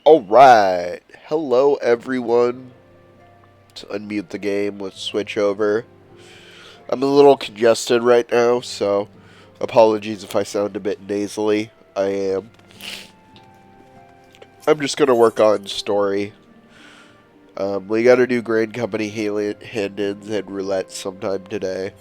Alright, hello everyone. To unmute the game, let's switch over. I'm a little congested right now, so apologies if I sound a bit nasally. I am. I'm just gonna work on story. We gotta do Grand Company hand-ins and roulette sometime today.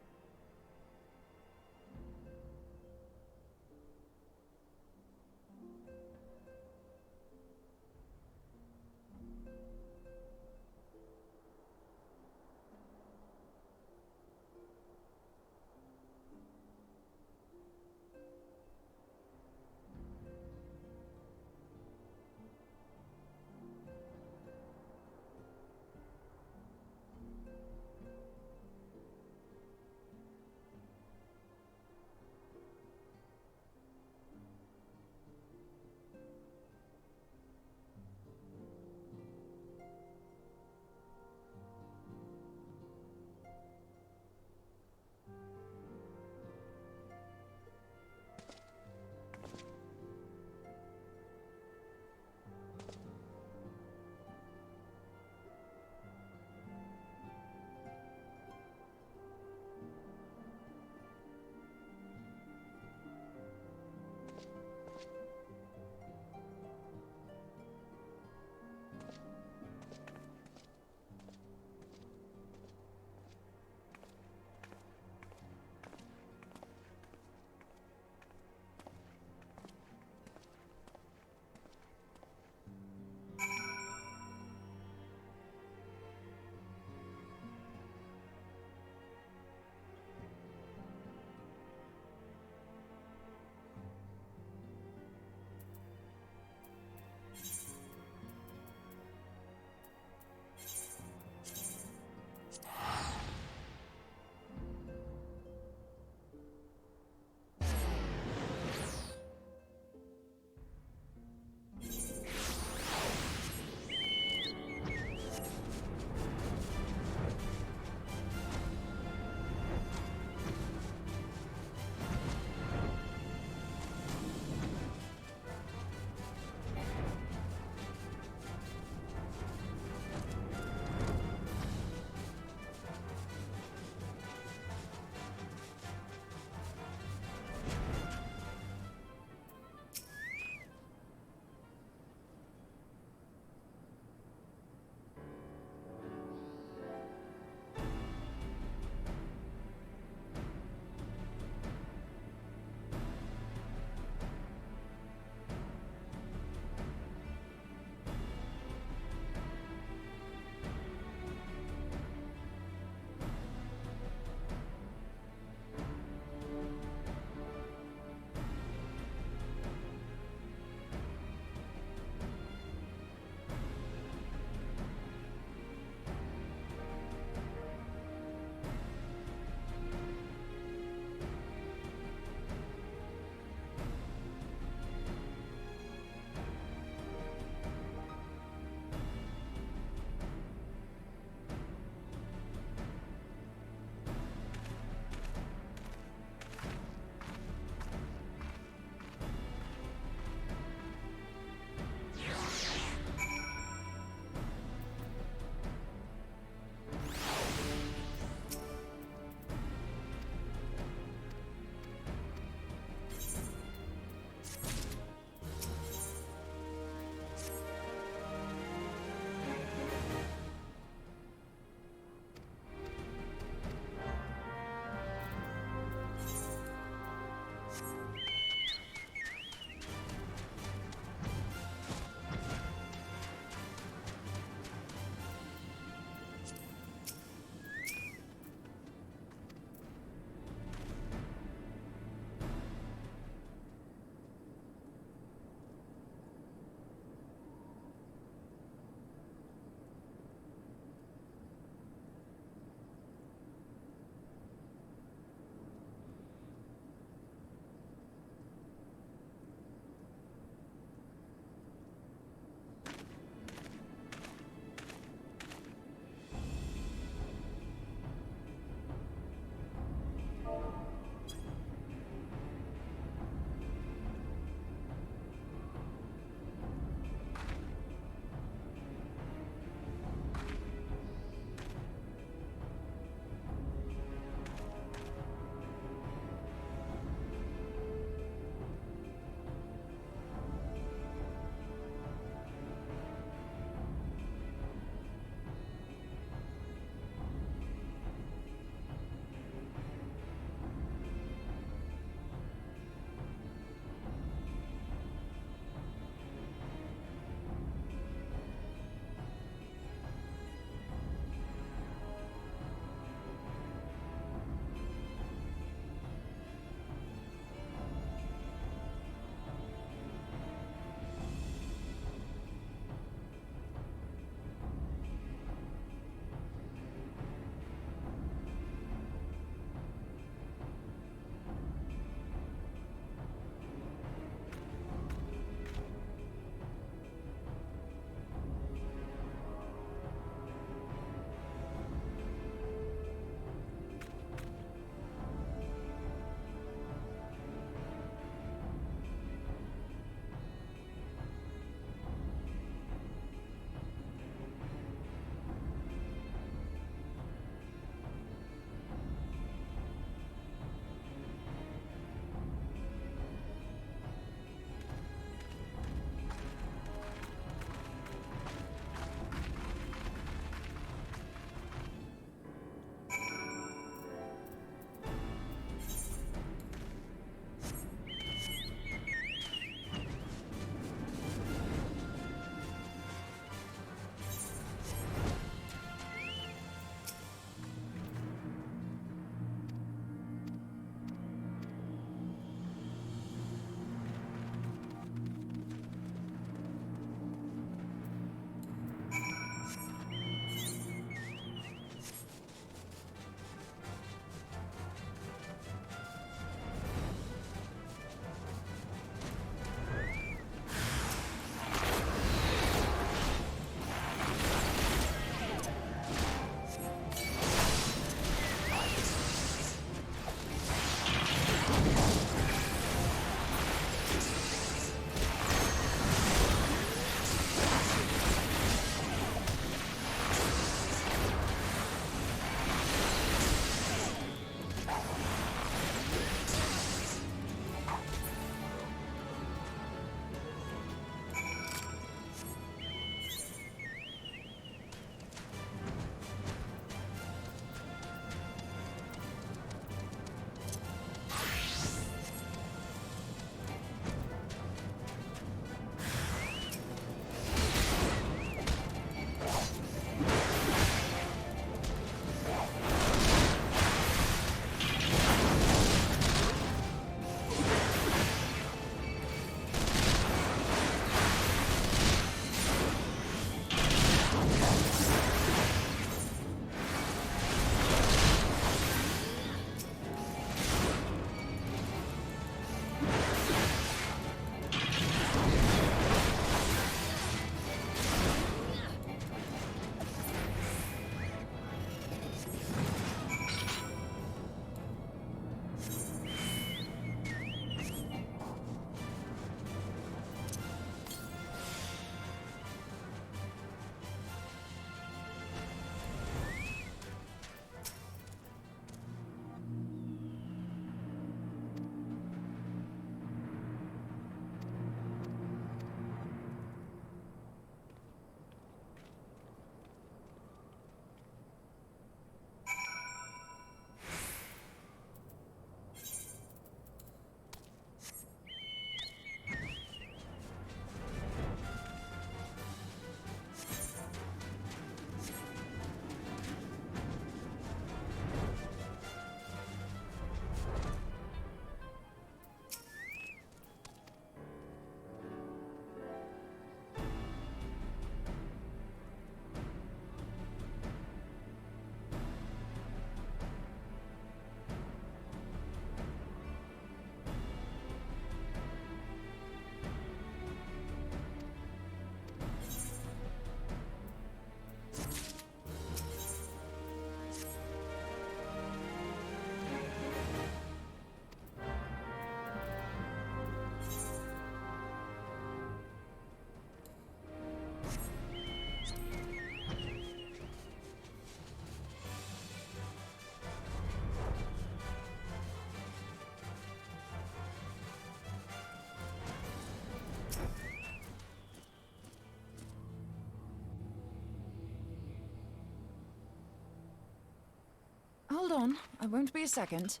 hold on. I won't be a second.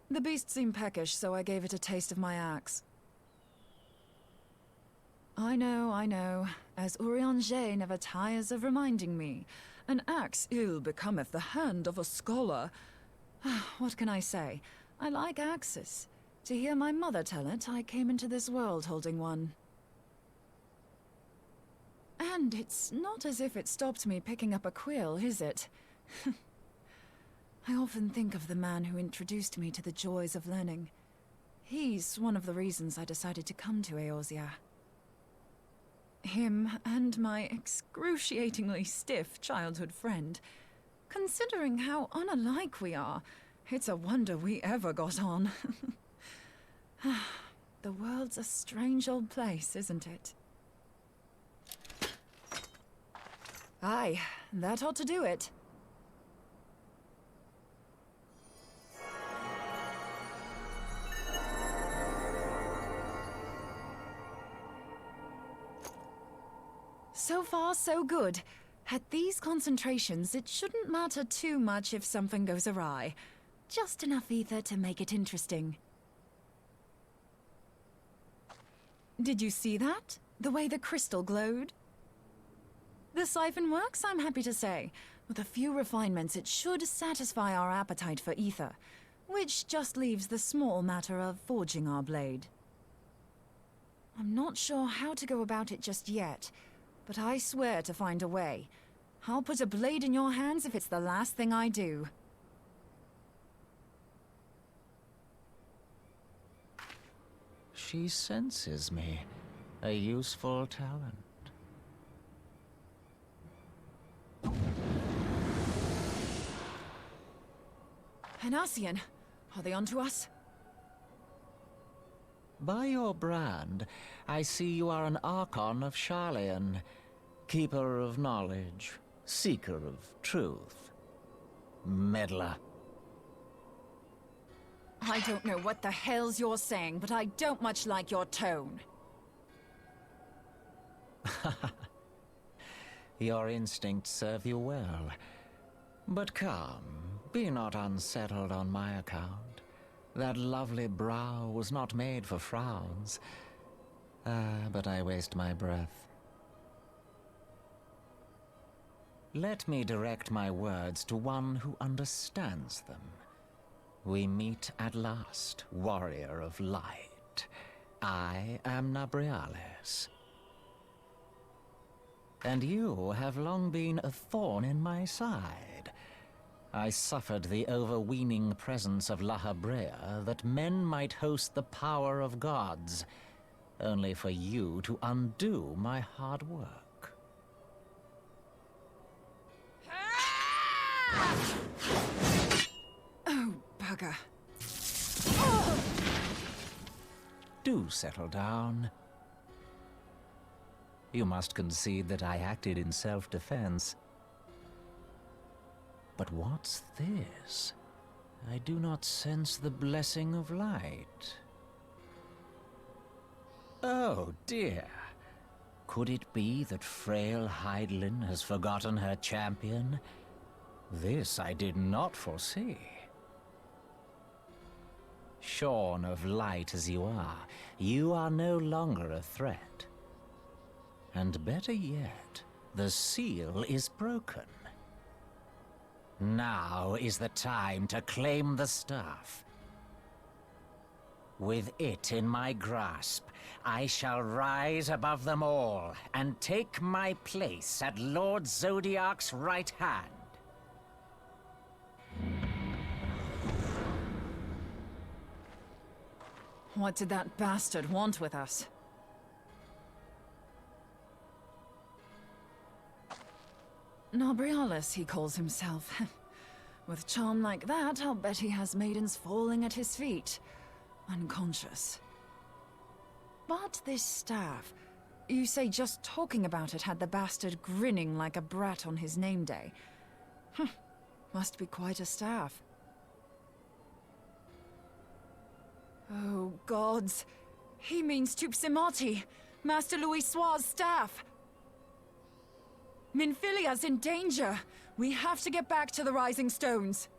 The beast seemed peckish, so I gave it a taste of my axe. I know, as Eorzea never tires of reminding me. An axe ill becometh the hand of a scholar. What can I say? I like axes. To hear my mother tell it, I came into this world holding one. And it's not as if it stopped me picking up a quill, is it? I often think of the man who introduced me to the joys of learning. He's one of the reasons I decided to come to Eorzea. Him and my excruciatingly stiff childhood friend. Considering how unalike we are, it's a wonder we ever got on. The world's a strange old place, isn't it? Aye, that ought to do it. So far, so good. At these concentrations, it shouldn't matter too much if something goes awry. Just enough ether to make it interesting. Did you see that? The way the crystal glowed? The siphon works, I'm happy to say. With a few refinements, it should satisfy our appetite for ether, which just leaves the small matter of forging our blade. I'm not sure how to go about it just yet, but I swear to find a way. I'll put a blade in your hands if it's the last thing I do. She senses me. A useful talent. Henasian, are they onto us? By your brand, I see you are an Archon of Sharlayan, keeper of knowledge, seeker of truth, meddler. I don't know what the hell's you're saying, but I don't much like your tone. Your instincts serve you well. But come, be not unsettled on my account. That lovely brow was not made for frowns. But I waste my breath. Let me direct my words to one who understands them. We meet at last, warrior of light. I am Nabriales. And you have long been a thorn in my side. I suffered the overweening presence of La Habrea that men might host the power of gods, only for you to undo my hard work. Oh, bugger. Do settle down. You must concede that I acted in self-defense. But what's this? I do not sense the blessing of light. Oh dear. Could it be that frail Hydaelyn has forgotten her champion? This I did not foresee. Shorn of light as you are no longer a threat. And better yet, the seal is broken. Now is the time to claim the staff. With it in my grasp, I shall rise above them all and take my place at Lord Zodiac's right hand. What did that bastard want with us? Nabriales, he calls himself. With charm like that, I'll bet he has maidens falling at his feet, unconscious. But this staff, you say just talking about it had the bastard grinning like a brat on his name day. Must be quite a staff. Oh, gods. He means Tupsimati, Master Louis Soir's staff. Minfilia's in danger. We have to get back to the Rising Stones.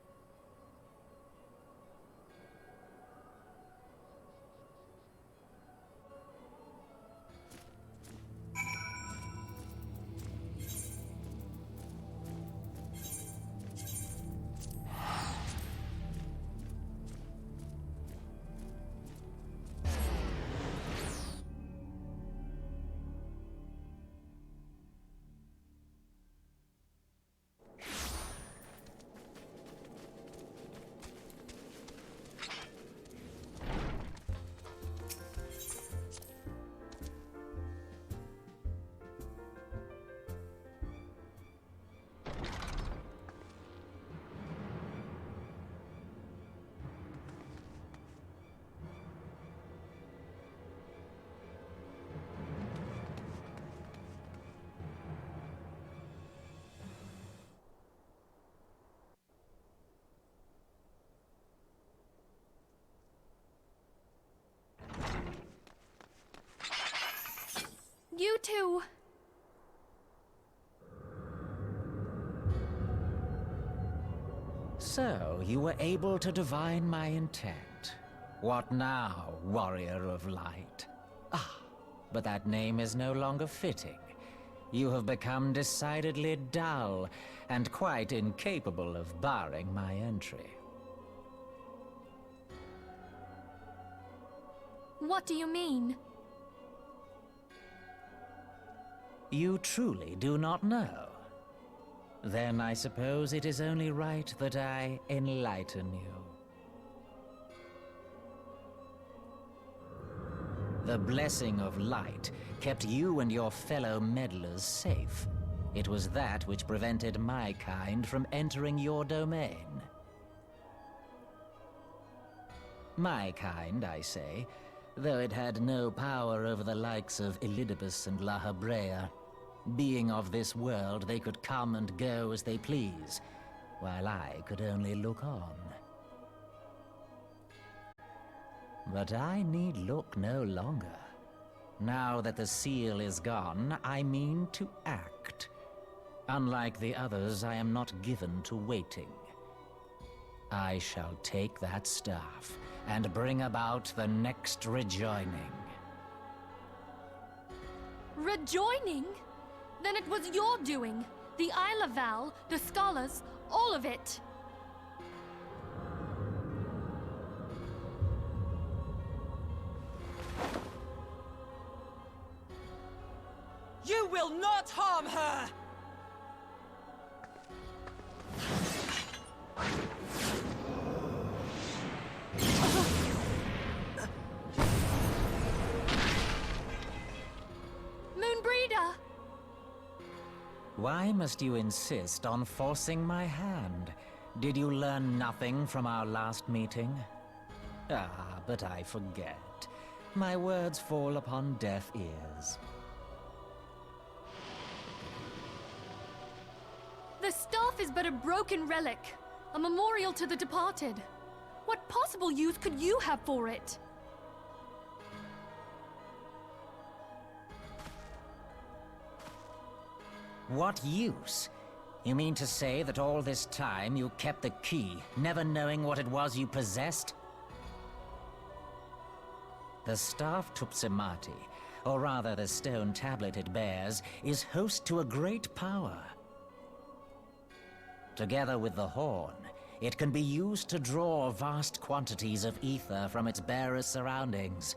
You two. So, you were able to divine my intent. What now, warrior of light? Ah, but that name is no longer fitting. You have become decidedly dull, and quite incapable of barring my entry. What do you mean? You truly do not know? Then I suppose it is only right that I enlighten you. The blessing of light kept you and your fellow meddlers safe. It was that which prevented my kind from entering your domain. My kind, I say, though it had no power over the likes of Elidibus and Lahabrea. Being of this world, they could come and go as they please, while I could only look on. But I need look no longer. Now that the seal is gone, I mean to act. Unlike the others, I am not given to waiting. I shall take that staff and bring about the next rejoining. Rejoining? Then it was your doing. The Isle of Val, the scholars, all of it. You will not harm her! Moonbreeder! Why must you insist on forcing my hand? Did you learn nothing from our last meeting? Ah, but I forget. My words fall upon deaf ears. The staff is but a broken relic, a memorial to the departed. What possible use could you have for it? What use? You mean to say that all this time you kept the key, never knowing what it was you possessed? The staff Tupsimati, or rather the stone tablet it bears, is host to a great power. Together with the horn, it can be used to draw vast quantities of ether from its bearer's surroundings.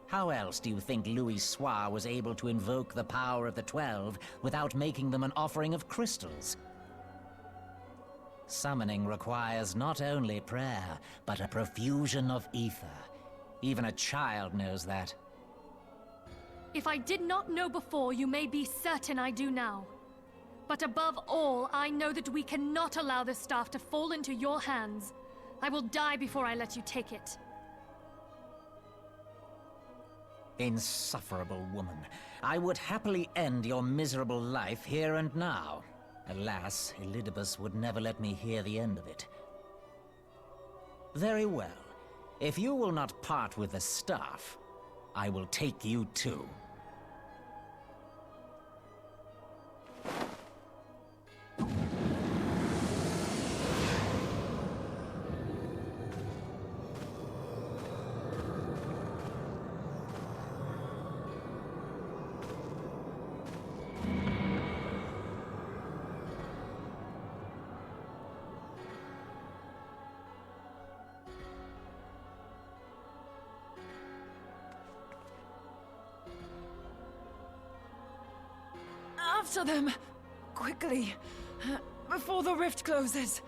How else do you think Louis Soir was able to invoke the power of the 12 without making them an offering of crystals? Summoning requires not only prayer, but a profusion of ether. Even a child knows that. If I did not know before, you may be certain I do now. But above all, I know that we cannot allow this staff to fall into your hands. I will die before I let you take it. Insufferable woman. I would happily end your miserable life here and now. Alas, Elidibus would never let me hear the end of it. Very well. If you will not part with the staff, I will take you too. to them! Quickly! Before the rift closes!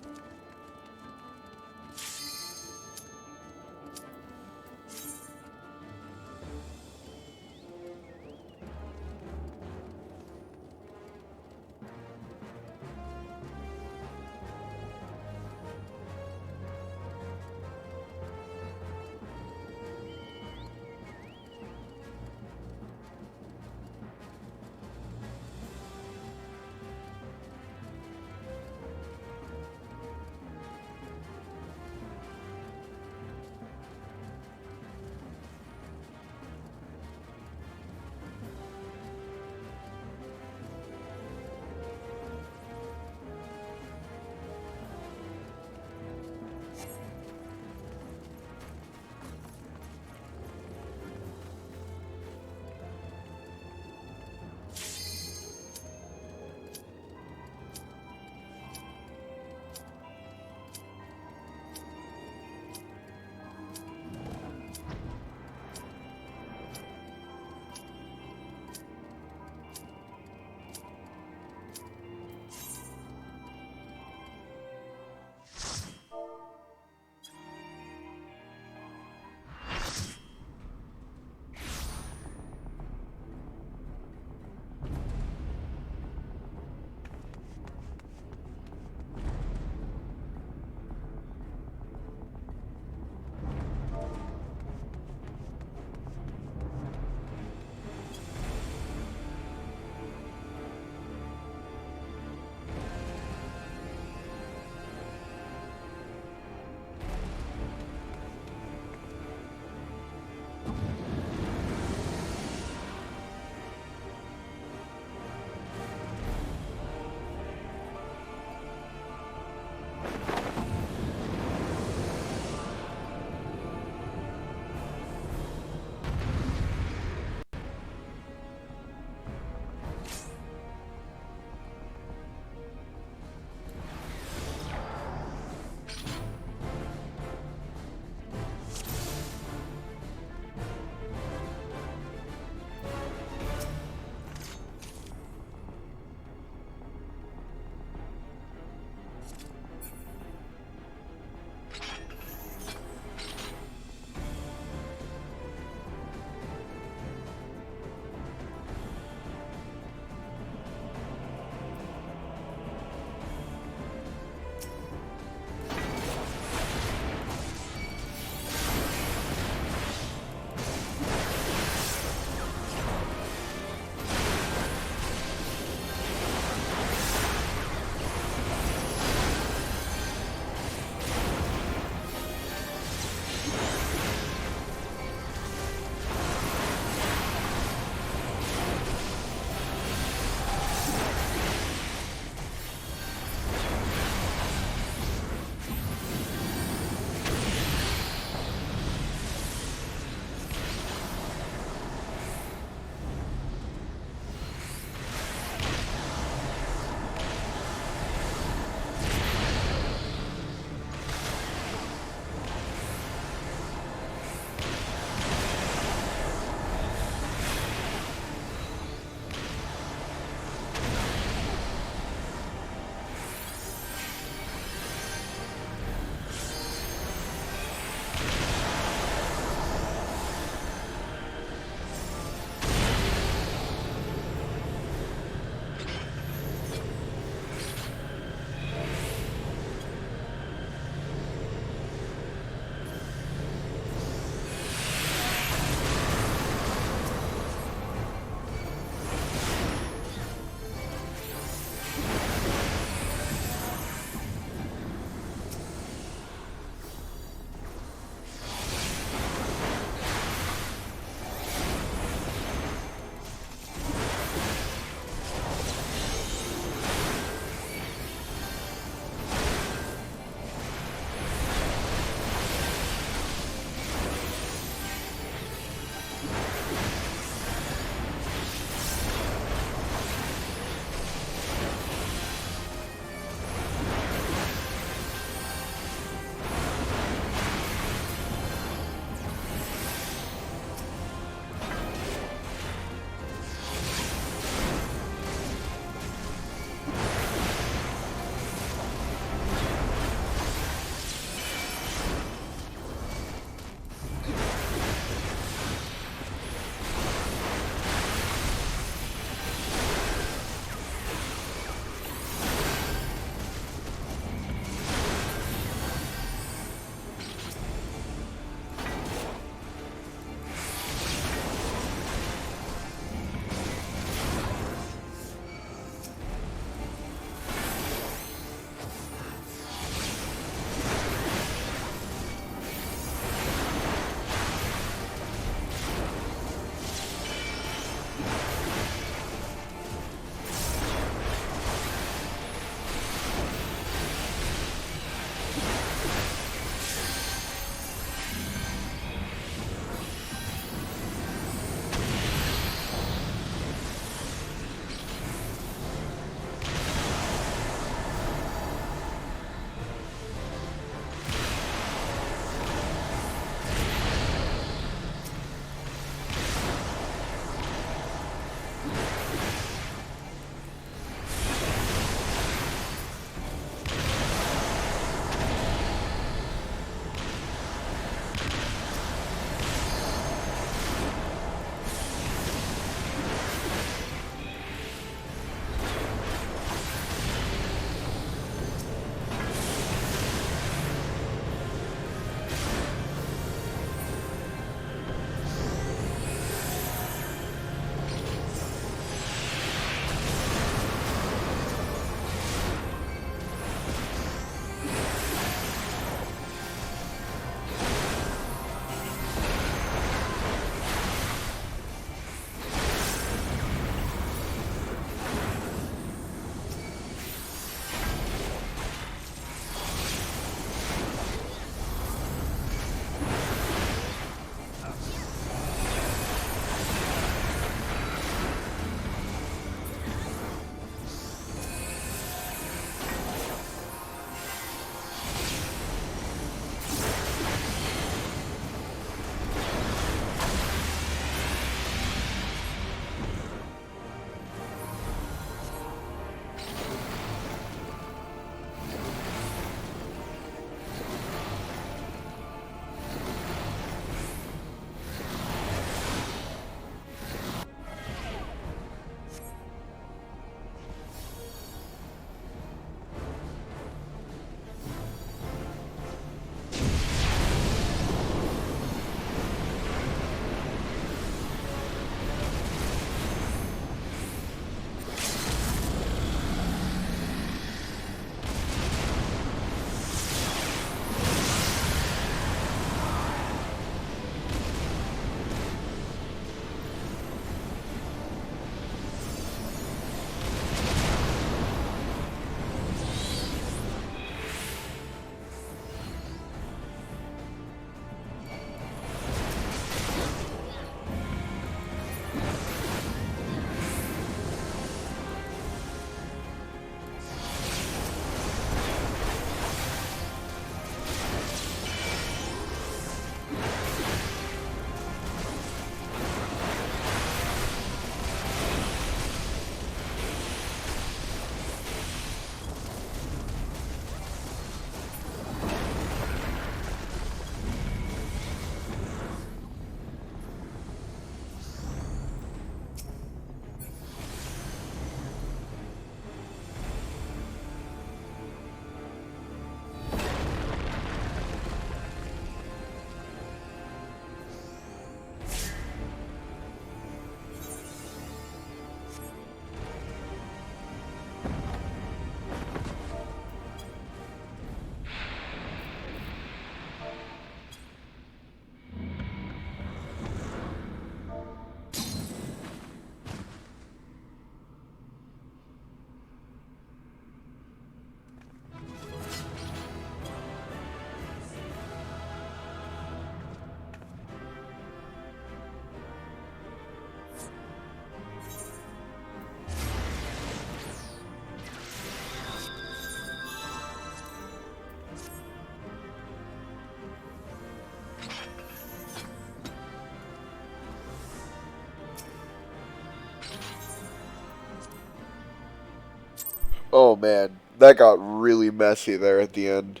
Oh man, that got really messy there at the end.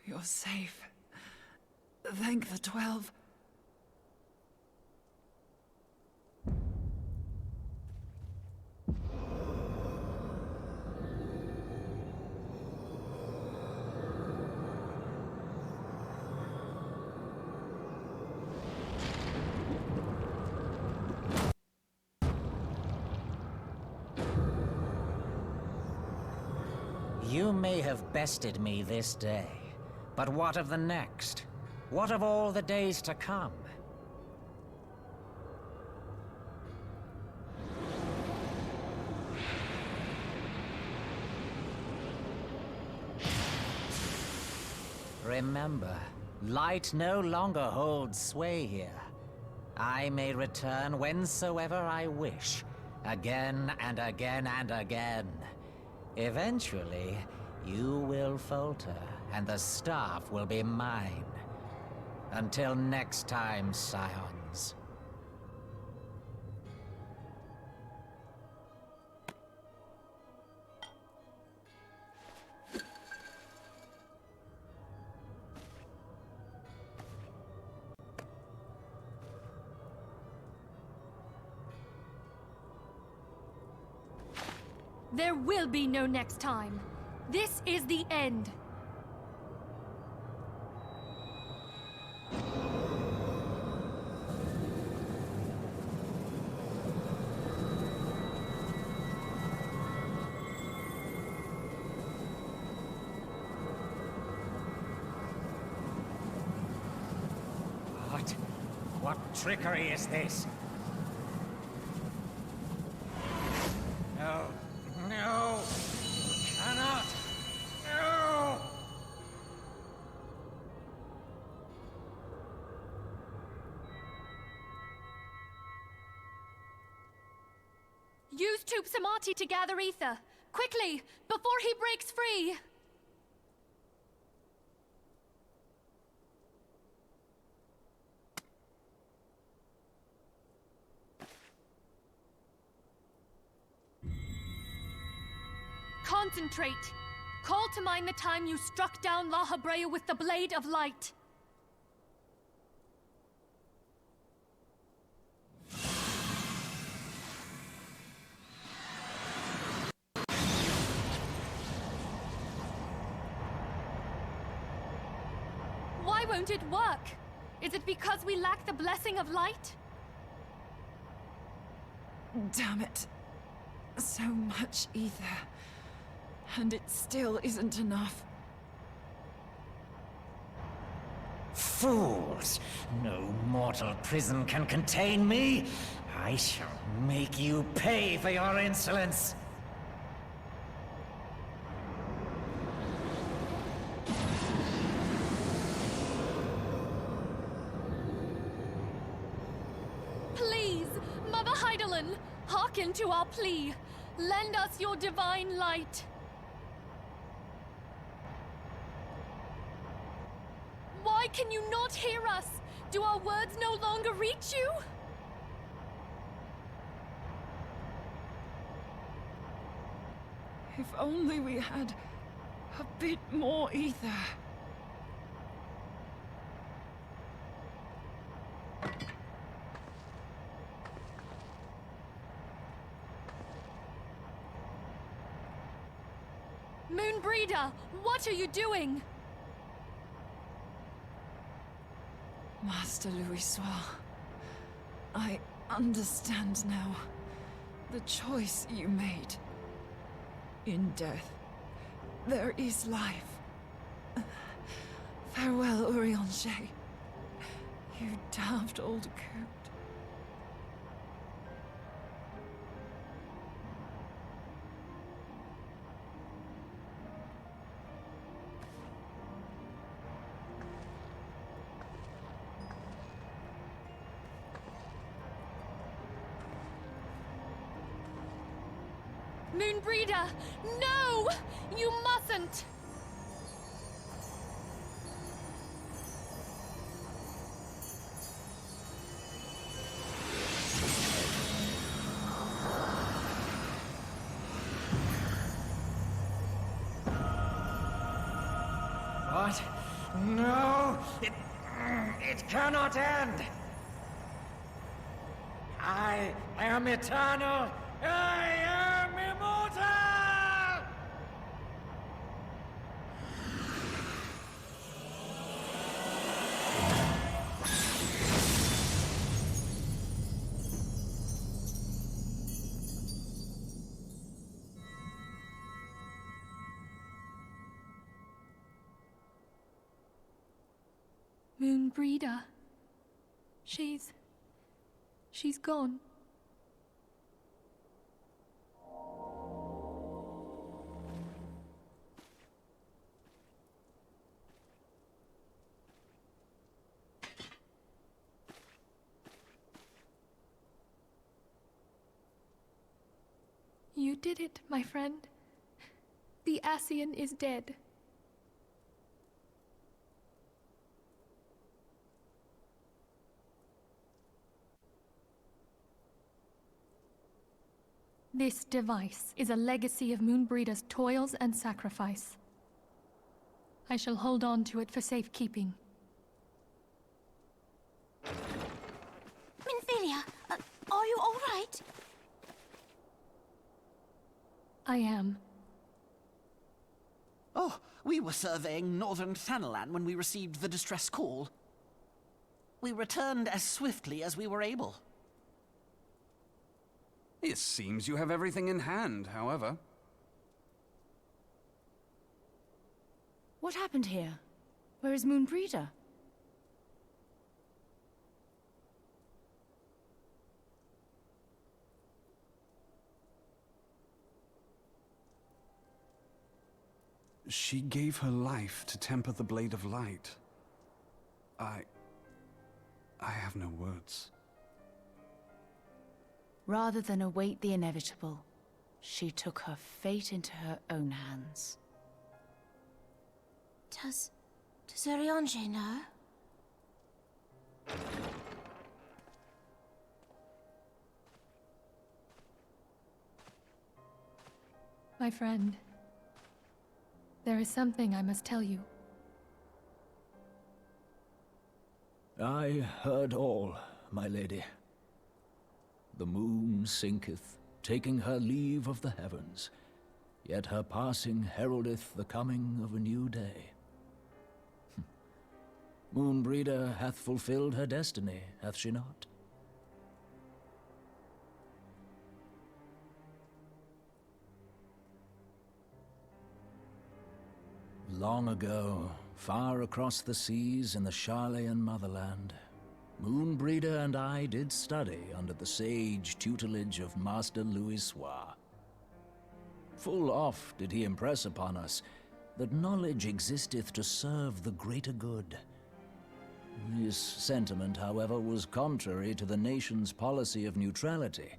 You're safe. Thank the 12. You may have bested me this day, but what of the next? What of all the days to come? Remember, light no longer holds sway here. I may return whensoever I wish, again and again and again. Eventually, you will falter, and the staff will be mine. Until next time, Scions. There will be no next time. This is the end. What trickery is this? No. No! Cannot! No! Use Tube Samati to gather ether. Quickly, before he breaks free! Concentrate. Call to mind the time you struck down La Habrea with the Blade of Light. Why won't it work? Is it because we lack the blessing of light? Damn it. So much ether. And it still isn't enough. Fools! No mortal prison can contain me! I shall make you pay for your insolence! Please, Mother Heidelin, hearken to our plea. Lend us your divine light. Why can you not hear us? Do our words no longer reach you? If only we had a bit more ether. Moonbreeder, what are you doing? Master Louis, I understand now. The choice you made. In death, there is life. Farewell, Eorzea. You damned old coot. Moonbreeder, no! You mustn't! What? No! It cannot end! I am eternal! I am immortal! Moonbreeder. She's gone. You did it, my friend. The Ascian is dead. This device is a legacy of Moonbreeder's toils and sacrifice. I shall hold on to it for safekeeping. Minfilia, are you all right? I am. Oh, we were surveying northern Thanalan when we received the distress call. We returned as swiftly as we were able. It seems you have everything in hand, however. What happened here? Where is Moonbreeder? She gave her life to temper the Blade of Light. I have no words. Rather than await the inevitable, she took her fate into her own hands. Does Eorzea know? My friend, there is something I must tell you. I heard all, my lady. The moon sinketh, taking her leave of the heavens, yet her passing heraldeth the coming of a new day. Moonbreeder hath fulfilled her destiny, hath she not? Long ago, far across the seas in the Sharlayan motherland, Moonbreeder and I did study under the sage tutelage of Master Louisoix. Full oft did he impress upon us that knowledge existeth to serve the greater good. This sentiment, however, was contrary to the nation's policy of neutrality,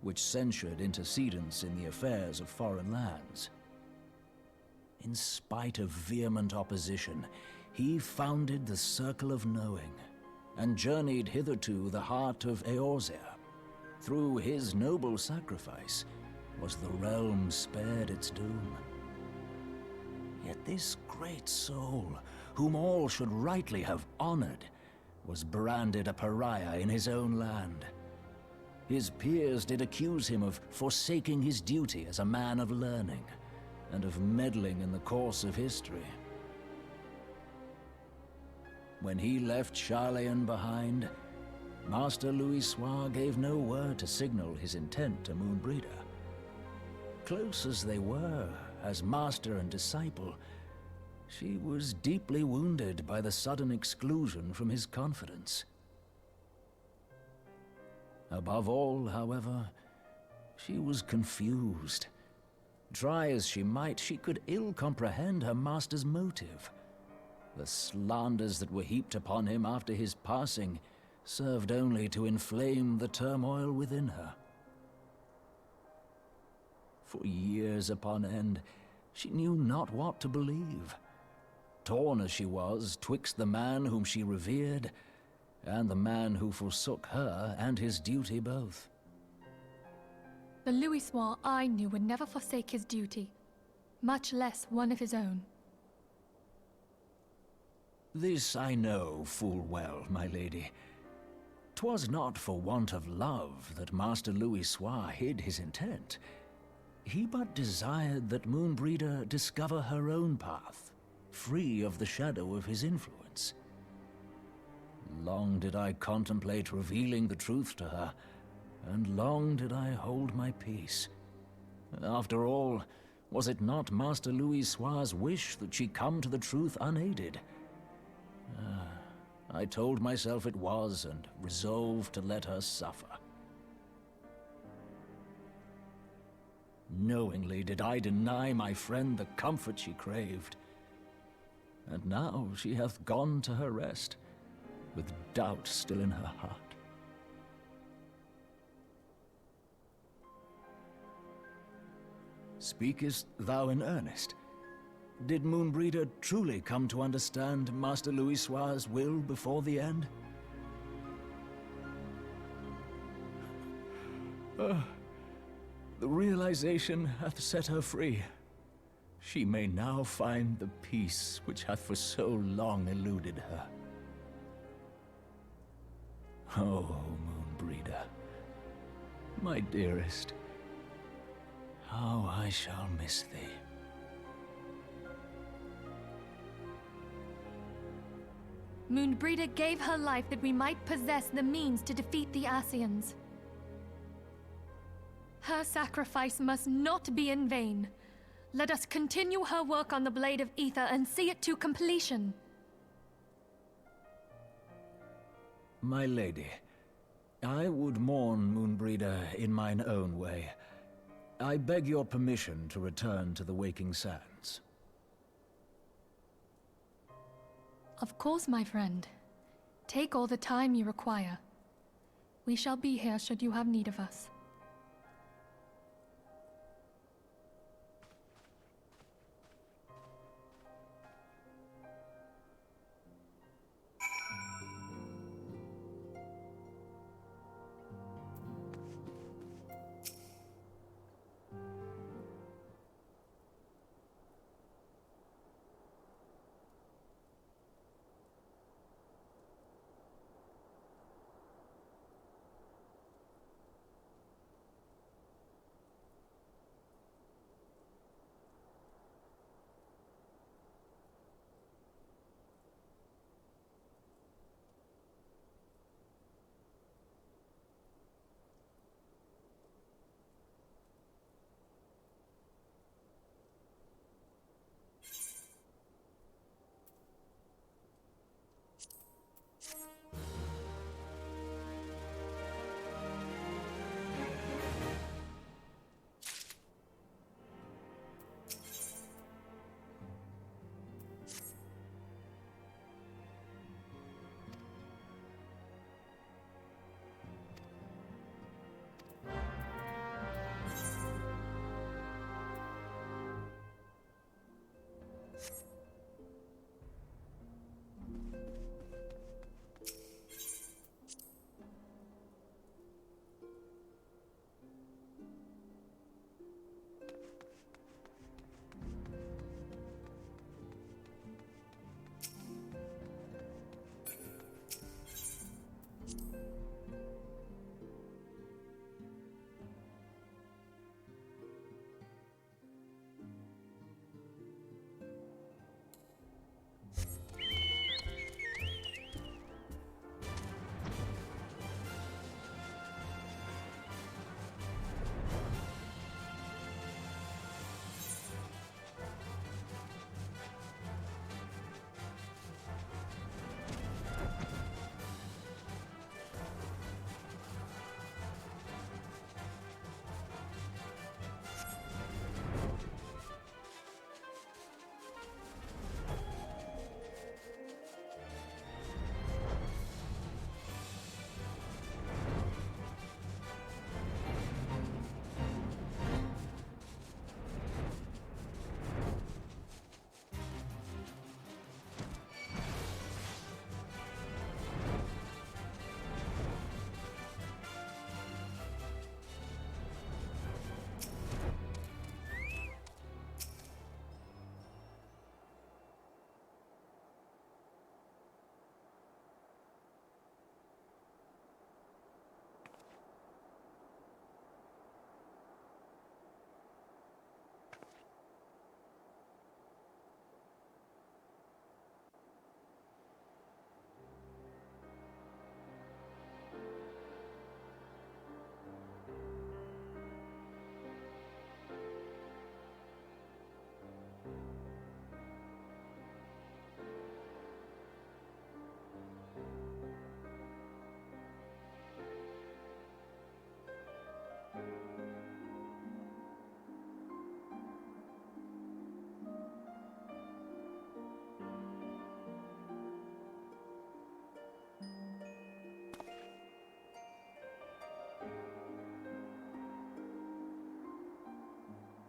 which censured intercedence in the affairs of foreign lands. In spite of vehement opposition, he founded the Circle of Knowing, and journeyed hither to the heart of Eorzea. Through his noble sacrifice was the realm spared its doom. Yet this great soul, whom all should rightly have honored, was branded a pariah in his own land. His peers did accuse him of forsaking his duty as a man of learning, and of meddling in the course of history. When he left Sharlayan behind, Master Louisoix gave no word to signal his intent to Moonbreeder. Close as they were, as master and disciple, she was deeply wounded by the sudden exclusion from his confidence. Above all, however, she was confused. Try as she might, she could ill comprehend her master's motive. The slanders that were heaped upon him after his passing served only to inflame the turmoil within her. For years upon end, she knew not what to believe. Torn as she was twixt the man whom she revered and the man who forsook her and his duty both. The Louisoix I knew would never forsake his duty, much less one of his own. This I know full well, my lady. 'Twas not for want of love that Master Louis Soir hid his intent. He but desired that Moonbreeder discover her own path, free of the shadow of his influence. Long did I contemplate revealing the truth to her, and long did I hold my peace. After all, was it not Master Louis Soir's wish that she come to the truth unaided? I told myself it was, and resolved to let her suffer. Knowingly did I deny my friend the comfort she craved. And now she hath gone to her rest, with doubt still in her heart. Speakest thou in earnest? Did Moonbreeder truly come to understand Master Louis Soir's will before the end? The realization hath set her free. She may now find the peace which hath for so long eluded her. Oh, Moonbreeder, my dearest, how I shall miss thee. Moonbreeder gave her life that we might possess the means to defeat the Ascians. Her sacrifice must not be in vain. Let us continue her work on the Blade of Aether and see it to completion. My lady, I would mourn Moonbreeder in mine own way. I beg your permission to return to the Waking Sands. Of course, my friend. Take all the time you require. We shall be here should you have need of us.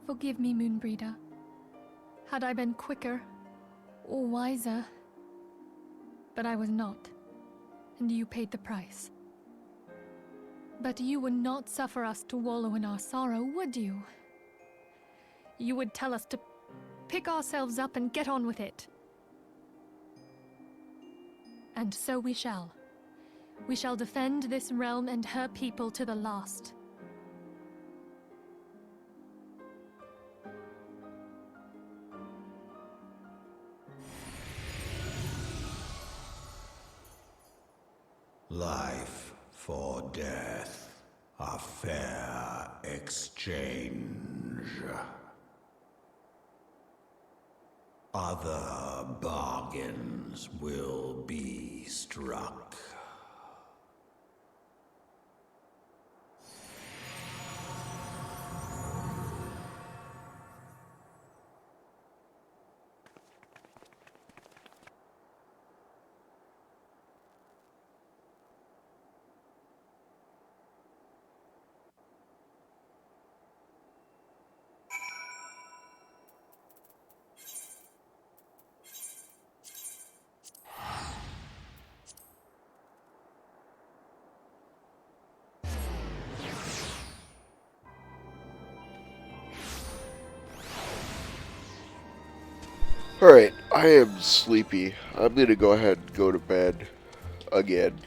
Forgive me, Moonbreeder. Had I been quicker or wiser, but I was not, and you paid the price. But you would not suffer us to wallow in our sorrow, would you? You would tell us to pick ourselves up and get on with it. And so we shall. We shall defend this realm and her people to the last. Life for death, a fair exchange. Other bargains will be struck. Alright, I am sleepy. I'm gonna go ahead and go to bed again.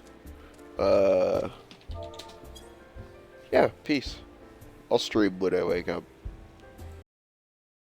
Yeah, peace. I'll stream when I wake up.